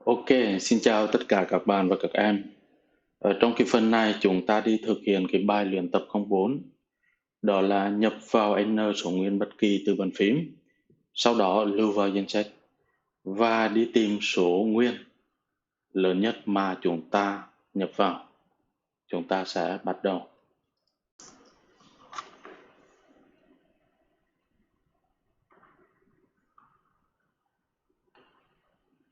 Ok, xin chào tất cả các bạn và các em. Trong cái phần này chúng ta đi thực hiện cái bài luyện tập 04, đó là nhập vào n số nguyên bất kỳ từ bàn phím, sau đó lưu vào danh sách và đi tìm số nguyên lớn nhất mà chúng ta nhập vào. Chúng ta sẽ bắt đầu.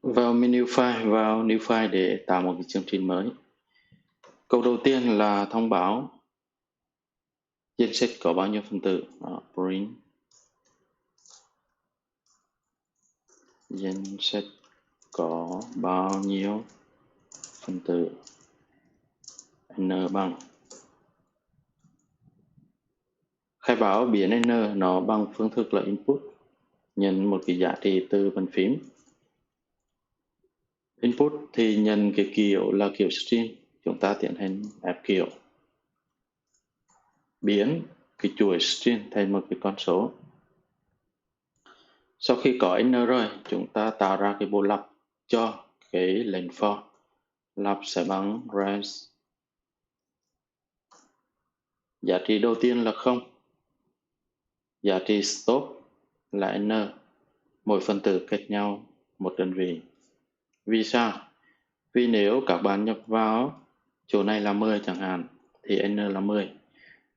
Vào menu file, vào new file để tạo một cái chương trình mới. Câu đầu tiên là thông báo danh sách có bao nhiêu phần tử. Print danh sách có bao nhiêu phần tử n bằng khai báo biến n nó bằng phương thức là input nhận một cái giá trị từ bàn phím. Input thì nhận cái kiểu là kiểu string, chúng ta tiến hành ép kiểu biến cái chuỗi string thành một cái con số. Sau khi có n rồi, chúng ta tạo ra cái bộ lặp cho cái lệnh for. Lặp sẽ bằng range. Giá trị đầu tiên là 0. Giá trị stop là n. Mỗi phần tử cách nhau một đơn vị. Vì sao? Vì nếu các bạn nhập vào chỗ này là 10 chẳng hạn, thì n là 10.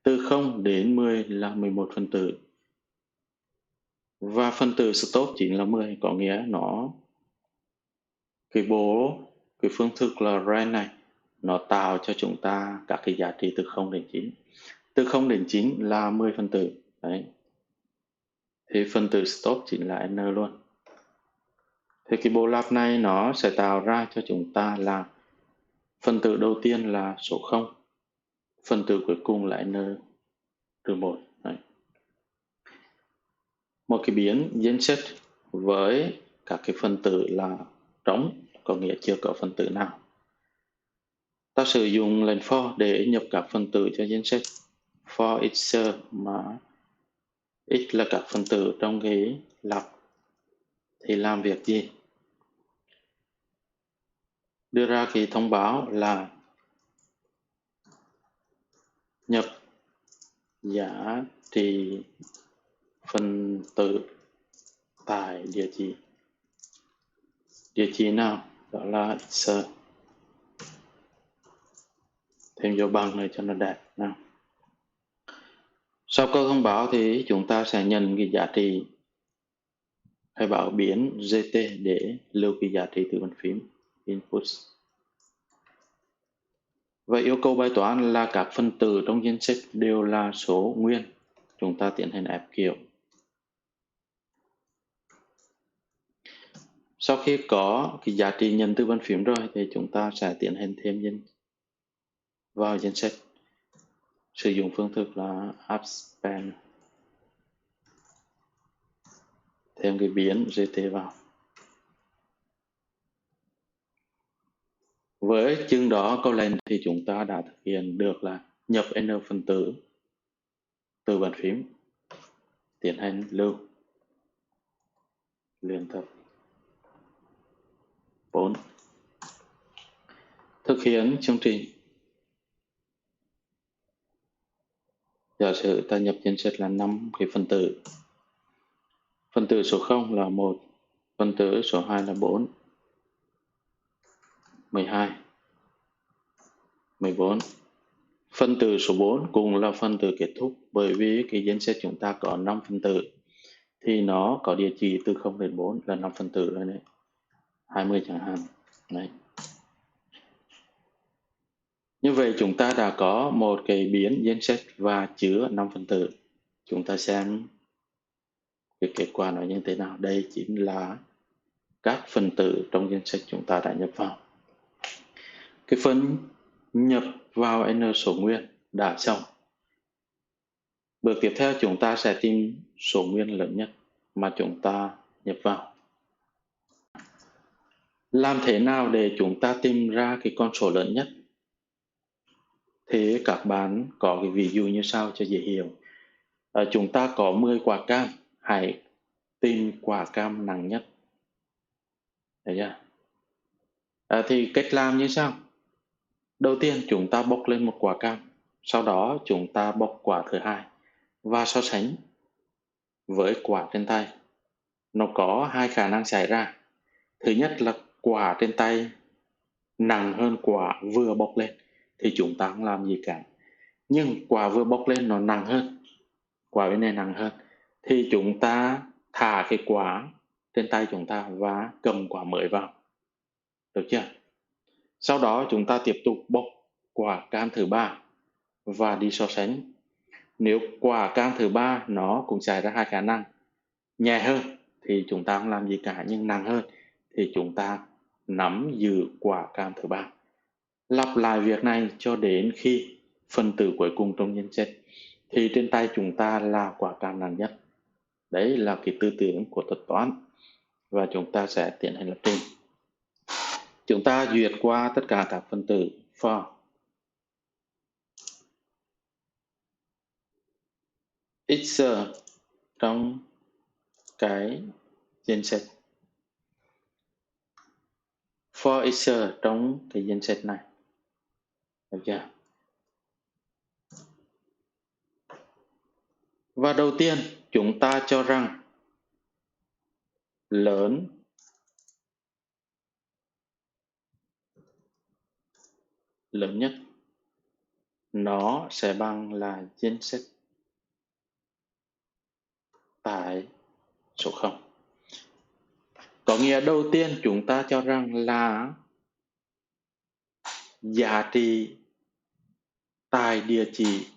Từ 0 đến 10 là 11 phần tử. Và phần tử stop chính là 10, có nghĩa nó cái phương thức là range này nó tạo cho chúng ta các cái giá trị từ 0 đến 9. Từ 0 đến 9 là 10 phần tử. Đấy. Thì phần tử stop chính là n luôn. Thì cái bộ lặp này nó sẽ tạo ra cho chúng ta là phần tử đầu tiên là số 0, phần tử cuối cùng là n trừ 1. Đấy. Một cái biến danh sách với các cái phần tử là trống, có nghĩa chưa có phần tử nào. Ta sử dụng lệnh for để nhập các phần tử cho danh sách. For each mà x là các phần tử trong cái lặp thì làm việc gì? Đưa ra cái thông báo là nhập giá trị phần tử tại địa chỉ. Địa chỉ nào? Đó là x. Thêm dấu bằng này cho nó đẹp nào. Sau câu thông báo thì chúng ta sẽ nhận cái giá trị khai báo biến gt để lưu cái giá trị từ bàn phím input. Và yêu cầu bài toán là các phần tử trong danh sách đều là số nguyên. Chúng ta tiến hành ép kiểu. Sau khi có cái giá trị nhận từ bàn phím rồi thì chúng ta sẽ tiến hành thêm vào danh sách. Sử dụng phương thức là append. Thêm cái biến gt vào. Với chừng đó câu lệnh thì chúng ta đã thực hiện được là nhập n phần tử từ bàn phím, tiến hành lưu luyện tập 4. Thực hiện chương trình. Giả sử ta nhập danh sách là 5 cái phần tử. Phần tử số 0 là 1, phần tử số 2 là 4, 12, 14. Phần tử số 4 cũng là phần tử kết thúc, bởi vì cái danh sách chúng ta có 5 phần tử thì nó có địa chỉ từ 0 đến 4 là 5 phần tử rồi đấy. 20 chẳng hạn. Đấy. Như vậy chúng ta đã có một cái biến danh sách và chứa 5 phần tử. Chúng ta xem cái kết quả nó như thế nào. Đây chính là các phần tử trong danh sách chúng ta đã nhập vào. Cái phần nhập vào n số nguyên đã xong. Bước tiếp theo chúng ta sẽ tìm số nguyên lớn nhất mà chúng ta nhập vào. Làm thế nào để chúng ta tìm ra cái con số lớn nhất? Thế các bạn có cái ví dụ như sau cho dễ hiểu. Chúng ta có 10 quả cam, hãy tìm quả cam nặng nhất. Thấy chưa? Thì cách làm như sau? Đầu tiên chúng ta bốc lên một quả cam, sau đó chúng ta bốc quả thứ hai và so sánh với quả trên tay. Nó có hai khả năng xảy ra. Thứ nhất là quả trên tay nặng hơn quả vừa bốc lên thì chúng ta không làm gì cả. Nhưng quả vừa bốc lên nó nặng hơn, quả bên này nặng hơn, thì chúng ta thả cái quả trên tay chúng ta và cầm quả mới vào. Được chưa? Sau đó chúng ta tiếp tục bốc quả cam thứ ba và đi so sánh. Nếu quả cam thứ ba nó cũng xảy ra hai khả năng, nhẹ hơn thì chúng ta không làm gì cả, nhưng nặng hơn thì chúng ta nắm giữ quả cam thứ ba. Lặp lại việc này cho đến khi phần tử cuối cùng trong nhân set thì trên tay chúng ta là quả cam nặng nhất. Đấy là cái tư tưởng của thuật toán và chúng ta sẽ tiến hành lập trình. Chúng ta duyệt qua tất cả các phần tử for x trong cái danh sách, for x trong cái danh sách này. Được chưa? Và đầu tiên chúng ta cho rằng lớn nhất nó sẽ bằng là danh sách tại số 0. Có nghĩa đầu tiên chúng ta cho rằng là giá trị tại địa chỉ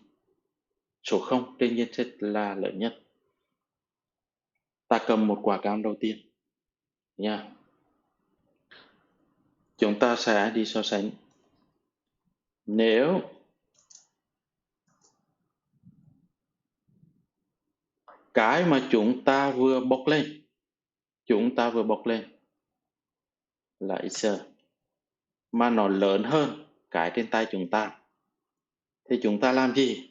số 0 trên danh sách là lớn nhất. Ta cầm một quả cam đầu tiên nha. Chúng ta sẽ đi so sánh. Nếu cái mà chúng ta vừa bốc lên là x mà nó lớn hơn cái trên tay chúng ta thì chúng ta làm gì?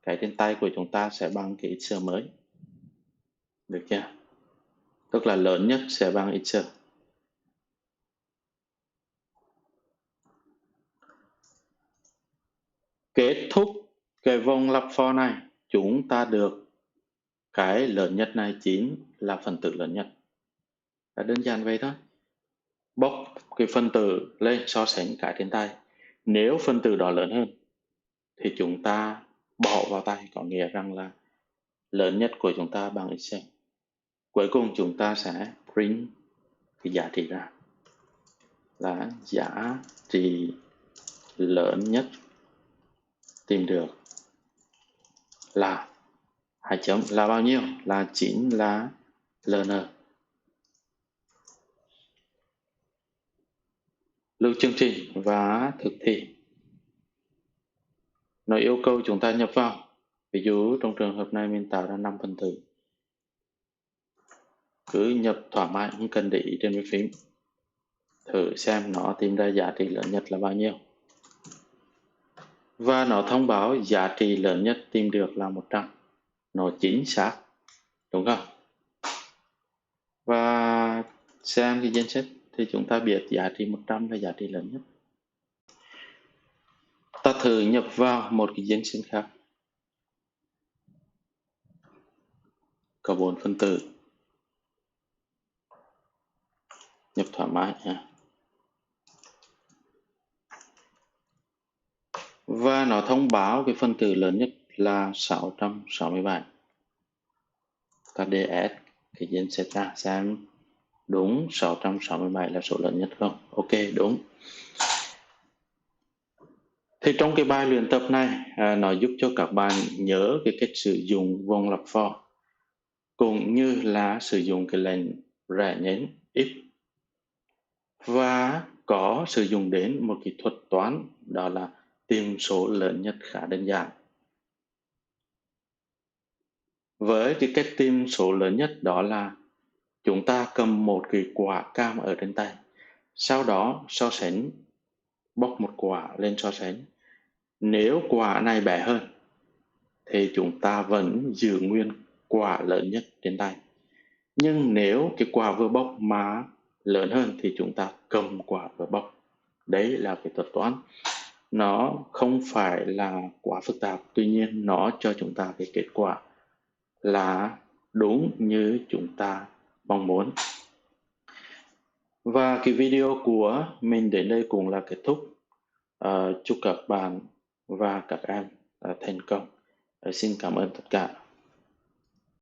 Cái trên tay của chúng ta sẽ bằng cái x mới. Được chưa? Tức là lớn nhất sẽ bằng x. Kết thúc cái vòng lặp for này, chúng ta được cái lớn nhất này chính là phần tử lớn nhất. Là đơn giản vậy thôi. Bốc cái phần tử lên so sánh cái trên tay. Nếu phần tử đó lớn hơn thì chúng ta bỏ vào tay, có nghĩa rằng là lớn nhất của chúng ta bằng x. Cuối cùng chúng ta sẽ print cái giá trị ra là giá trị lớn nhất tìm được là hai chấm là bao nhiêu? Là chính là LN. Lưu chương trình và thực thi. Nó yêu cầu chúng ta nhập vào. Ví dụ trong trường hợp này mình tạo ra 5 phần tử. Cứ nhập thoải mái, không cần để ý trên cái phím. Thử xem nó tìm ra giá trị lớn nhất là bao nhiêu. Và nó thông báo giá trị lớn nhất tìm được là 100. Nó chính xác. Đúng không? Và xem cái danh sách thì chúng ta biết giá trị 100 là giá trị lớn nhất. Ta thử nhập vào một cái danh sách khác. Có 4 phần tử. Nhập thoải mái ha. Và nó thông báo cái phần tử lớn nhất là 667. Ta DS cái danh sách ra xem đúng 667 là số lớn nhất không? Ok, đúng. Thì trong cái bài luyện tập này, nó giúp cho các bạn nhớ cái cách sử dụng vòng lặp for cũng như là sử dụng cái lệnh rẽ nhánh if và có sử dụng đến một cái thuật toán đó là tìm số lớn nhất khá đơn giản. Với cái cách tìm số lớn nhất đó là chúng ta cầm một cái quả cam ở trên tay, sau đó so sánh, bóc một quả lên so sánh. Nếu quả này bé hơn thì chúng ta vẫn giữ nguyên quả lớn nhất trên tay. Nhưng nếu cái quả vừa bóc mà lớn hơn thì chúng ta cầm quả và bóc. Đấy là cái thuật toán. Nó không phải là quá phức tạp, tuy nhiên nó cho chúng ta cái kết quả là đúng như chúng ta mong muốn. Và cái video của mình đến đây cũng là kết thúc. Chúc các bạn và các em thành công. Xin cảm ơn tất cả.